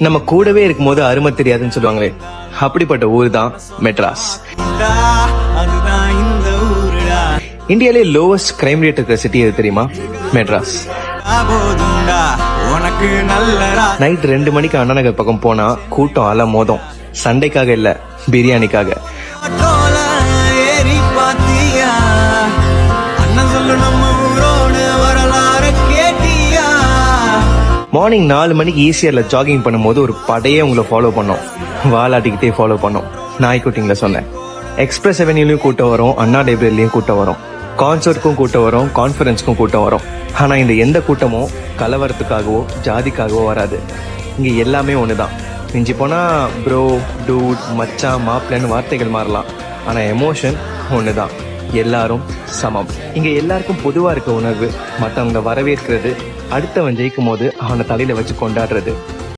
நம்ம கூடவே இருக்கும் போது அருமை தெரியாதுன்னு சொல்லுவாங்களே, அப்படிப்பட்ட ஊர் தான் மெட்ராஸ். இந்தியாலே லோவஸ்ட் கிரைம் ரேட் இருக்கிற சிட்டி எது தெரியுமா? மெட்ராஸ். நைட் 2 மணிக்கு அண்ணா நகர் பக்கம் போனா கூட்டம் அல மோதும். சண்டைக்காக இல்ல, பிரியாணிக்காக. மார்னிங் 4 மணிக்கு ஈசிஆர்ல ஜாகிங் பண்ணும்போது ஒரு படையே உங்களை ஃபாலோ பண்ணோம். வாலாட்டிக்கிட்டே ஃபாலோ பண்ணோம். நாய்க்குட்டிங்கள சொன்னேன். எக்ஸ்பிரஸ் அவென்யூலையும் கூட்டம் வரும், அண்ணா லைப்ரரிலையும் கூட்டம் வரும், கான்சர்ட்க்கும் கூட்டம் வரும், கான்ஃபரன்ஸ்க்கும் கூட்டம் வரும். ஆனா இந்த எந்த கூட்டமும் கலவரத்துக்காகவோ ஜாதிக்காகவோ வராது. இங்க எல்லாமே ஒண்ணுதான். மிஞ்சி போனா ப்ரோ, டூட், மச்சான், மாப்பிள்ளைன்னு வார்த்தைகள் மாறலாம். ஆனா எமோஷன் ஒண்ணுதான். எல்லாரும் சமம். இங்க எல்லாருக்கும் பொதுவா இருக்க உணர்வு, மத்தவங்க வரவேற்கிறது, அடுத்தவன் ஜெயிக்கும் போது அவனை தலையில வச்சு கொண்டாடுறது.